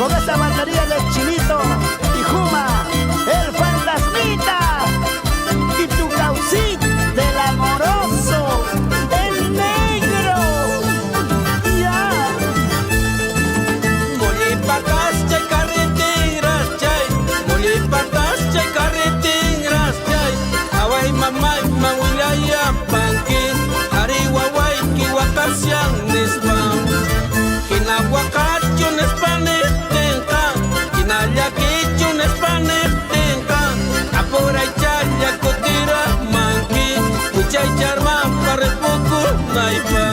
con esta batería de Chinito y Juma, el fantasmita, y tu causita del amoroso, el negro. Ya. Mulipatas chay carreteras chay, mulipatas chay carreteras chay. Away mamay mawilaya pangkin, hari waway kiwakasyan nispan. Kinawakat yun espanes tenka, kinalakit yun espanes tenka. Apuray chaya kutira mangkin, kuchay charma parepukul naipa.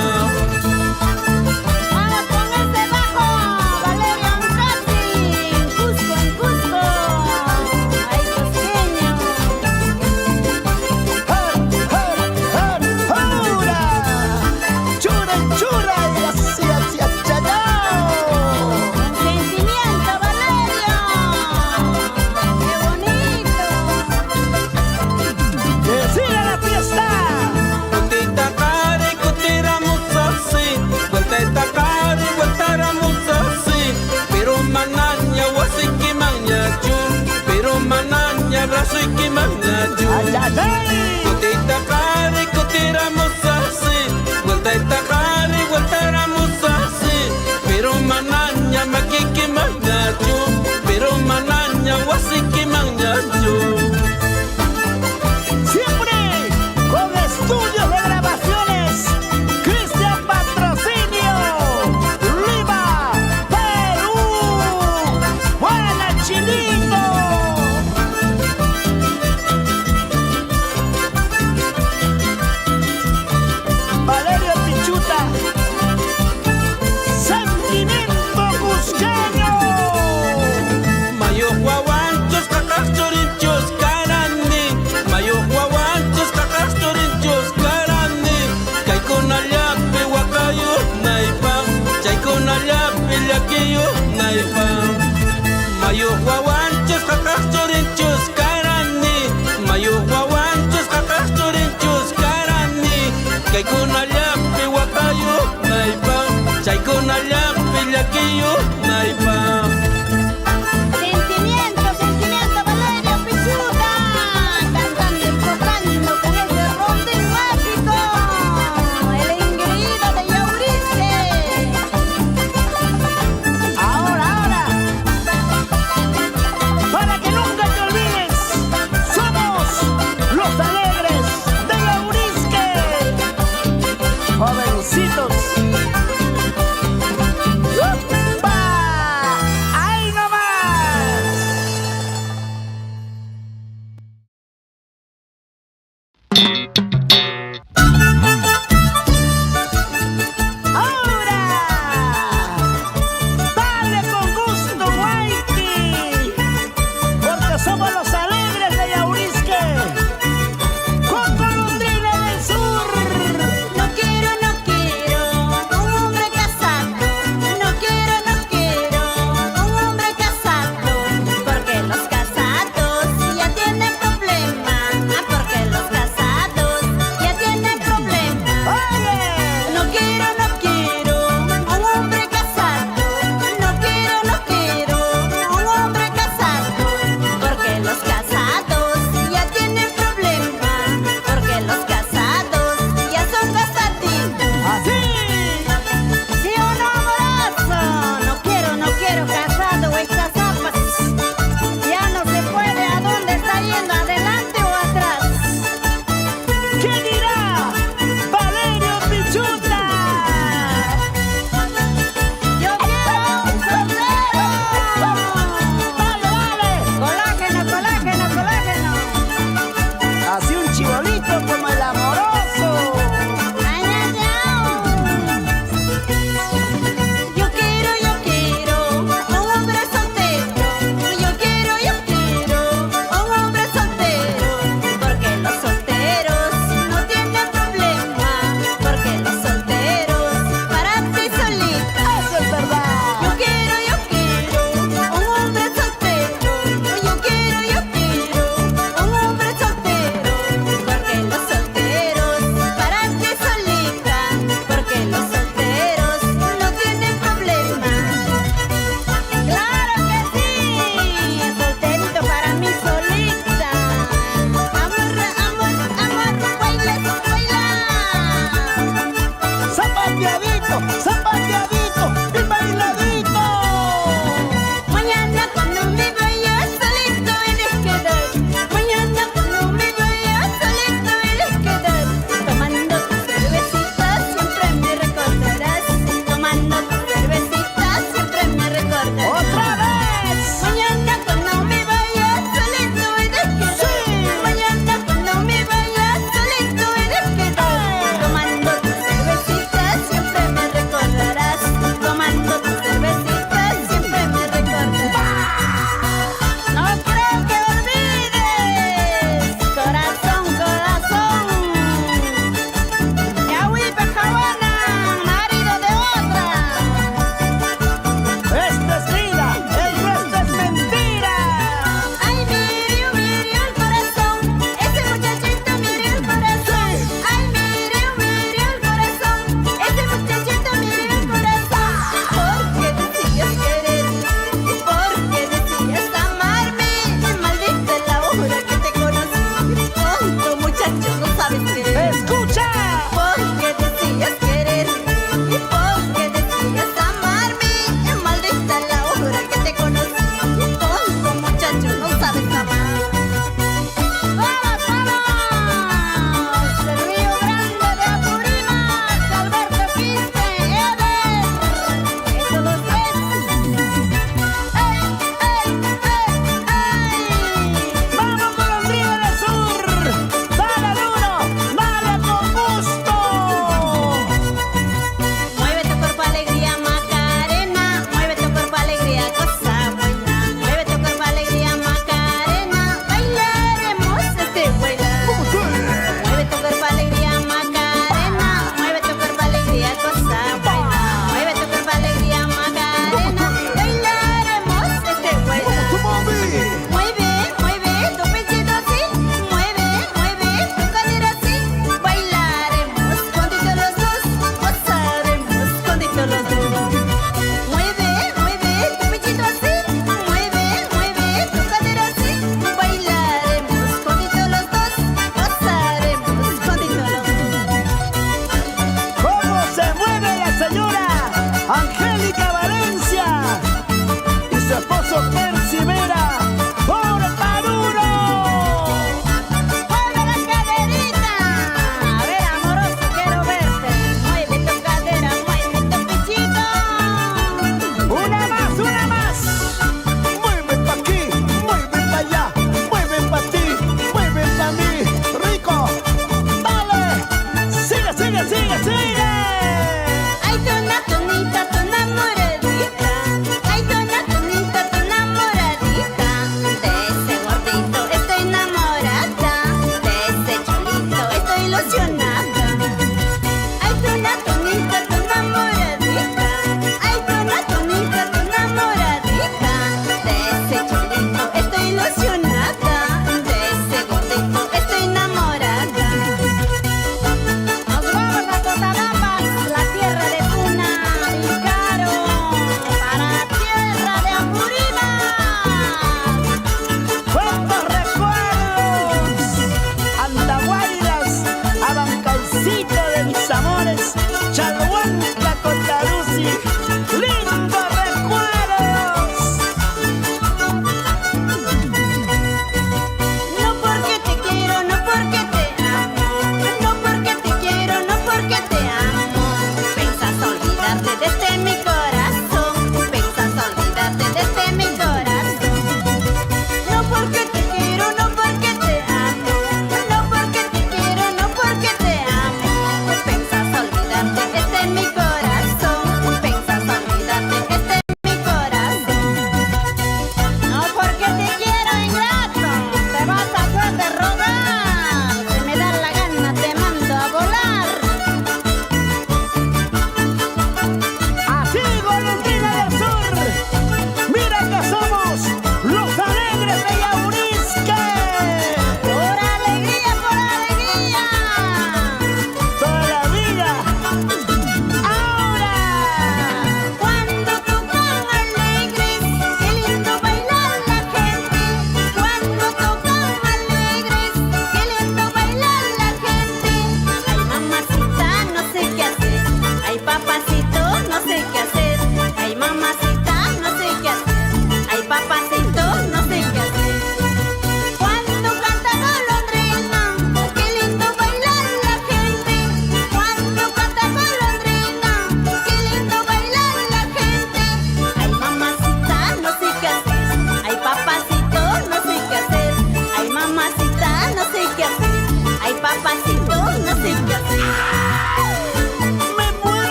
Soy que mangaju, kutita kari kutiramos así, vuelta esta kari vueltáramos así, pero mananya makiki mangaju, pero mananya wasiki mangaju. Siempre con estudios de grabaciones, Cristian Patrocinio, Lima, Perú, Juana Chinito. Valerio Pichuta, Sentimiento Cusqueño. Mayo guaguanchos cacas chorinchos carani, mayo guaguanchos cacas chorinchos carani. Kay con allape huacayo naipa, chay con allape laquillo naipa. Mayo guaguanchos cacas chorinchos carani, mayo guaguanchos cacas chorinchos carani. Kay con allape huacayo naipa, chay con allape laquillo naipa. Sentimiento, sentimiento, Valerio Pichuta, cantando y tocando con ese rondín mágico, el engreído de Yaurice. Ahora, para que nunca te olvides, somos los alegres de Yaurisque. Jovencitos. ¡Upa!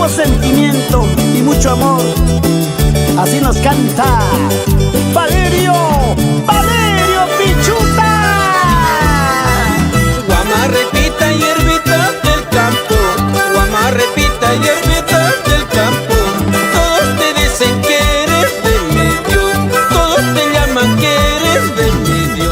puro sentimiento y mucho amor. Así nos canta Valerio, Valerio Pichuta. Guamarrepita, hierbita del campo, guamarrepita, hierbita del campo. Todos te dicen que eres remedio, todos te llaman que eres remedio.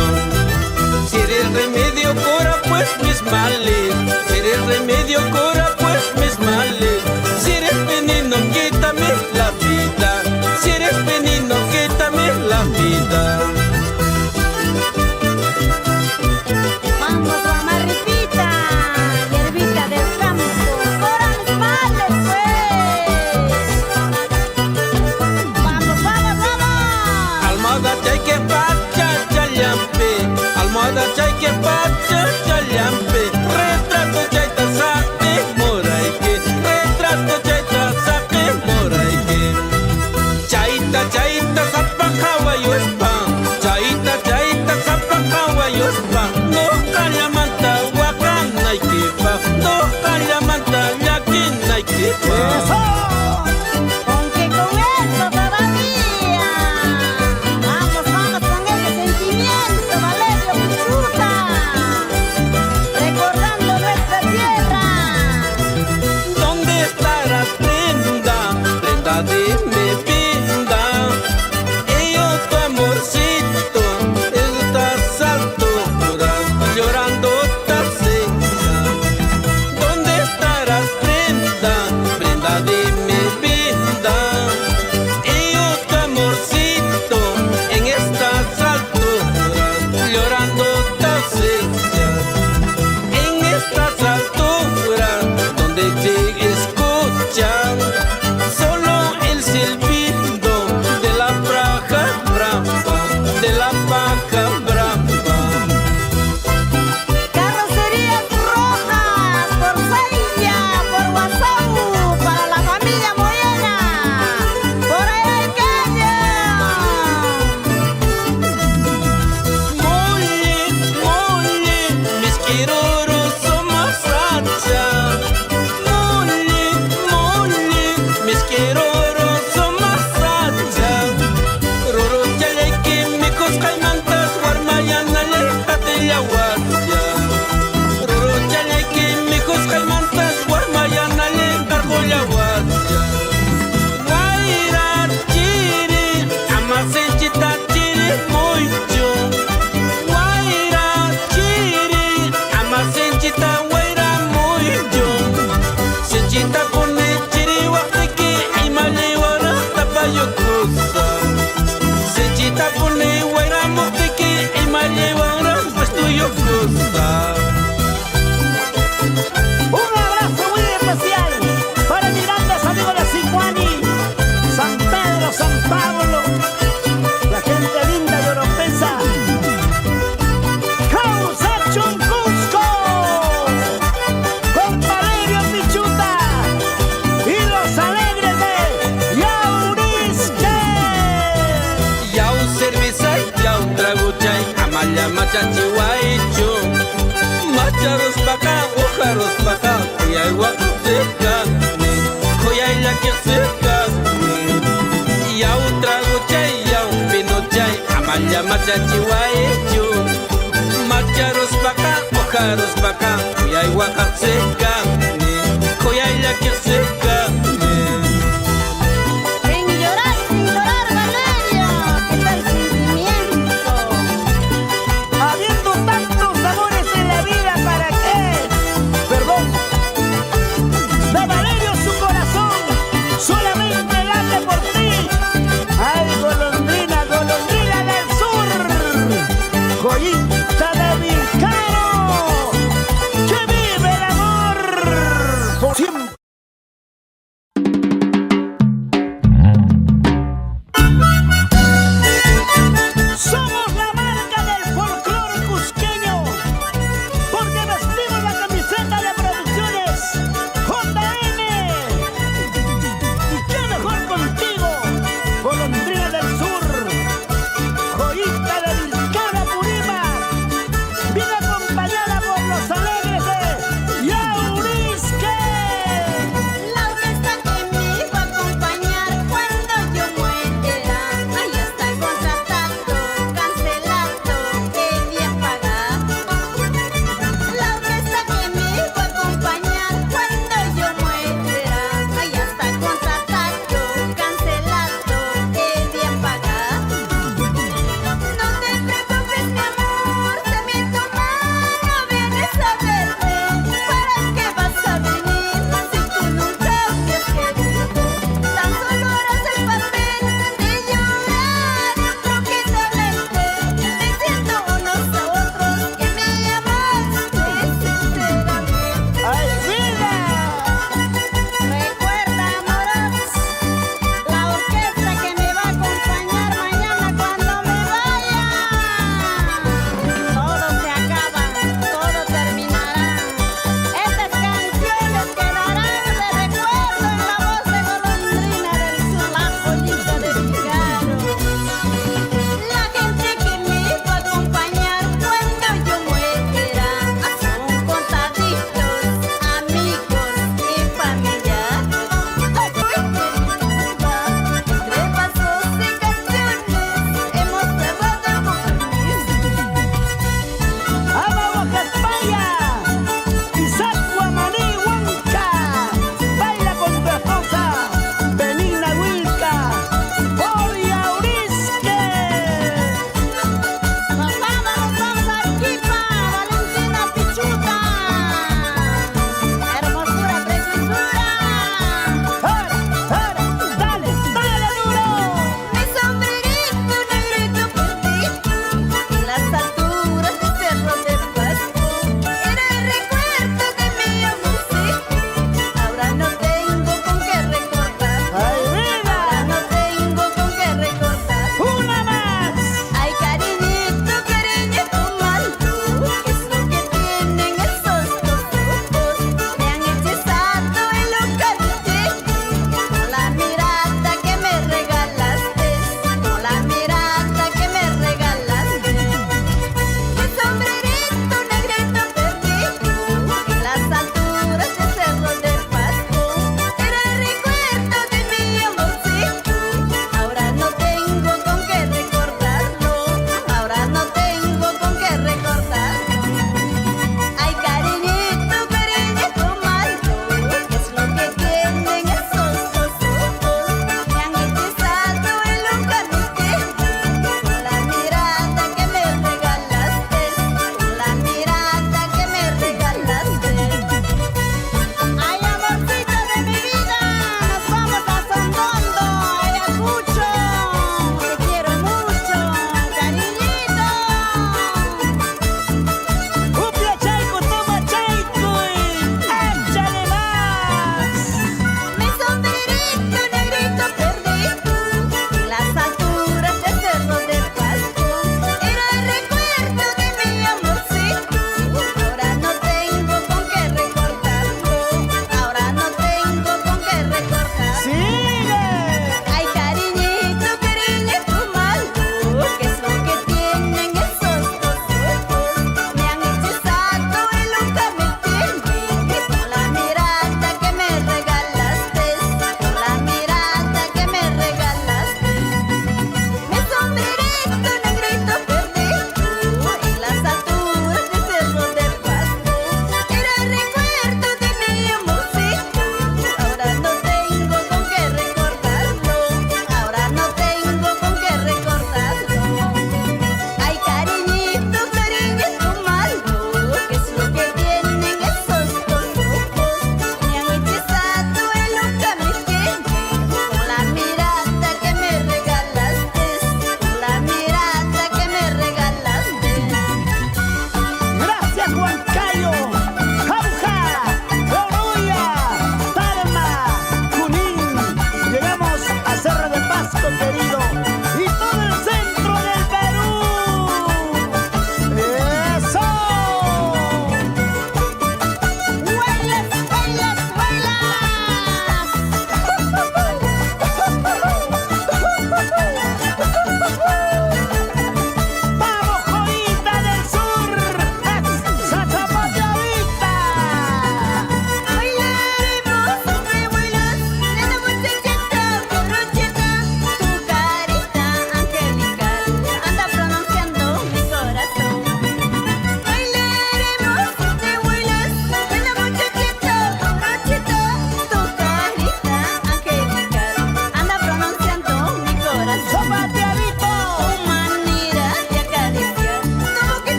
Si eres remedio, cura pues mis males. Si eres remedio, cura pues mis males. Si eres veneno, quítame la vida. Si eres veneno, quítame la vida. Vamos, guamarrepita, hierbita del campo, cura mis males, pues. Vamos, vamos, vamos. Almohada chayque pacha chalampe, almohada chayque pacha chalampe. Retrato chayta saque moraique, retrato chayta saque moraique. Chayta chayta sapa kawayospa, chayta chayta sapa kawayospa. No kalamanta wakan naikipa, no kalamanta yakin naikipa. ¡Eso! Aunque con eso todavía. Vamos, vamos con ese sentimiento, Valerio Pichuta. Recordando nuestra tierra. ¿Dónde estarás, prenda? Prenda de mi vida. Y yo tu amorcito, estás altura, llorando estás seca. ¿Dónde estarás, prenda? Prenda de mi vida. Y yo tu amorcito, en estas alturas, llorando estás seca. En estas alturas donde te escuchan solo el silbido de la paja brava, de la paja brava. Carrocerías rojas por Seiya, por Guasau, para la familia Moyena. Por ahí hay calle. Mole, mis quiroros somos racha. Mole, mis quiroros somos racha. Roro chale que me cosca y mantas guarmayana lejate ya guardia. Roro chale que me cosca y mantas guarmayana lejargo ya guardia. Guaira chiri, amasenchita chiri mucho. Guaira chiri, amasenchita guaira mucho. Senchita pone chiri guateki y maliwara tapayo cosa. Senchita pone guaira moteki y maliwara pues tuyo cosa. Un abrazo muy especial para mis grandes amigos de Sicuani, San Pedro, San Pablo, la gente linda y oropesa. Causa Cusco con Valerio Pichuta y los alegres de Yaurisque. Ya un servizay, ya un traguchay, amaya machachi guaycho. Macharos paca, ojaros paca, kuyay guacuteca, kuyay la que seca. Ya un traguchay, ya un pinochay, amaya machachi guaycho. Macharos paca, ojaros paca, kuyay guacuteca, kuyay la que seca. Sin llorar, Valerio, que tal sentimiento. Habiendo tantos amores en la vida, ¿para qué? Perdón. De Valerio su corazón solamente late por ti. Ay, golondrina, golondrina del sur, joyita de Vilcaro, que vive el amor por siempre.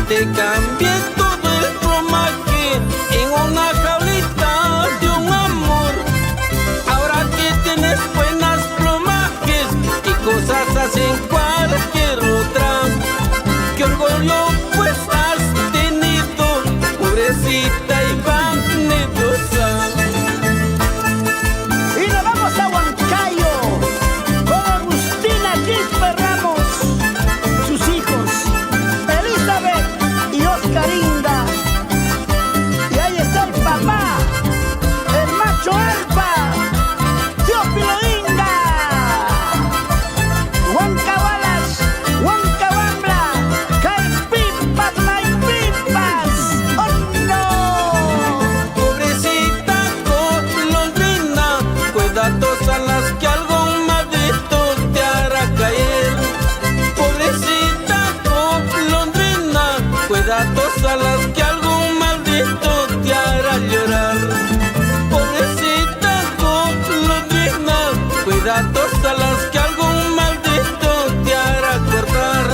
te cambié todo el plumaje en una jaulita de un amor. Ahora que tienes buenas plumajes y cosas hacen cualquier otra. Qué orgullo pues has tenido, pobrecita y vanidosa. Y nos vamos a Huancayo con Agustina Quispe Ramos, sus hijos Elizabeth y Oscarinda. Y ahí está el papá, el macho alfa, Teófilo Inga. Huancabalas, Huancabambla, Caipipas, Maipipas. ¡Oh no! Pobrecita golondrina, cuidados a las que algún maldito te hará caer. Pobrecita golondrina, cuidados a las que algún maldito te hará llorar. Pobrecita golondrina, cuidados a las que algún maldito te hará cortar.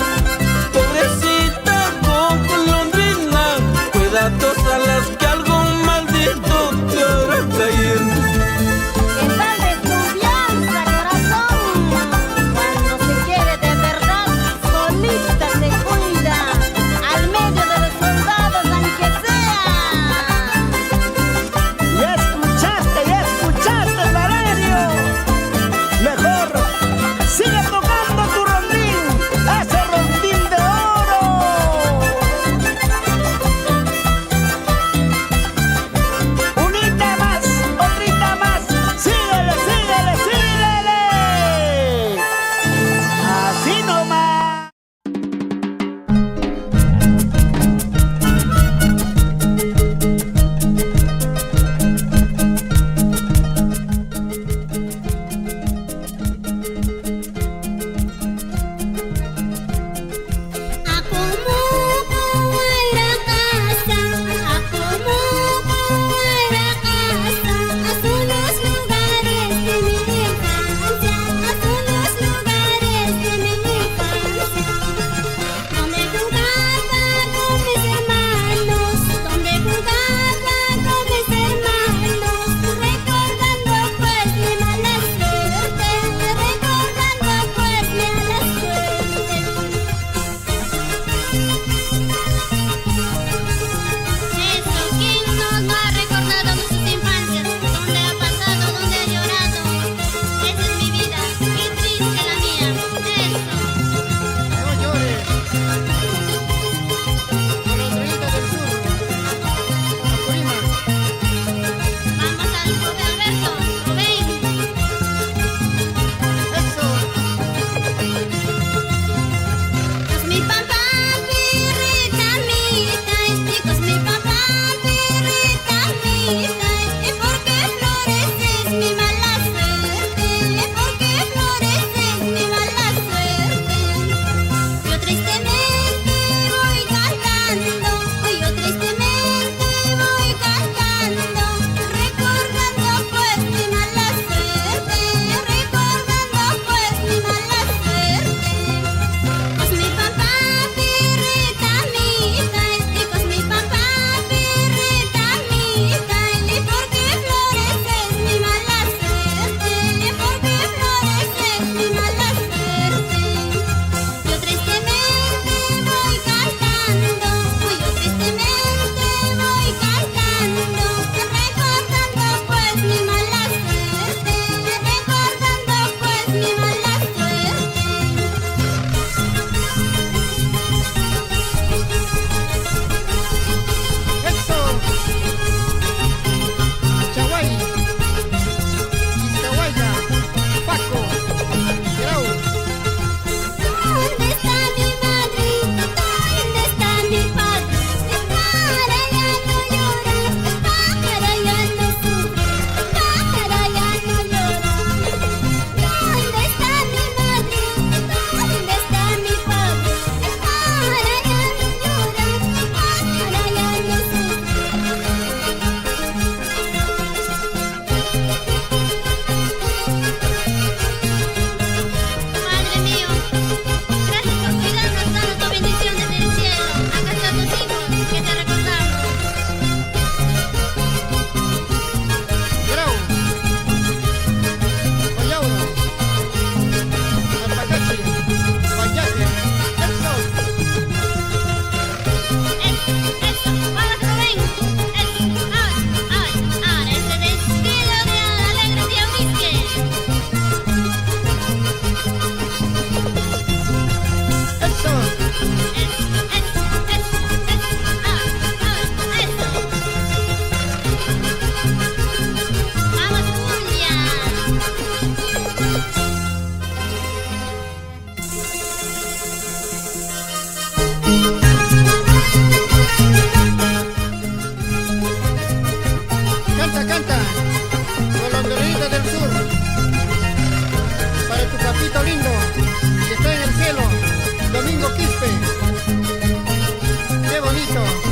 Pobrecita golondrina, cuidados a las que algún maldito te hará caer. ¿Qué tal desconfianza, corazón? Cuando se quiere de verdad, solita se cuida. Al medio de los soldados eso.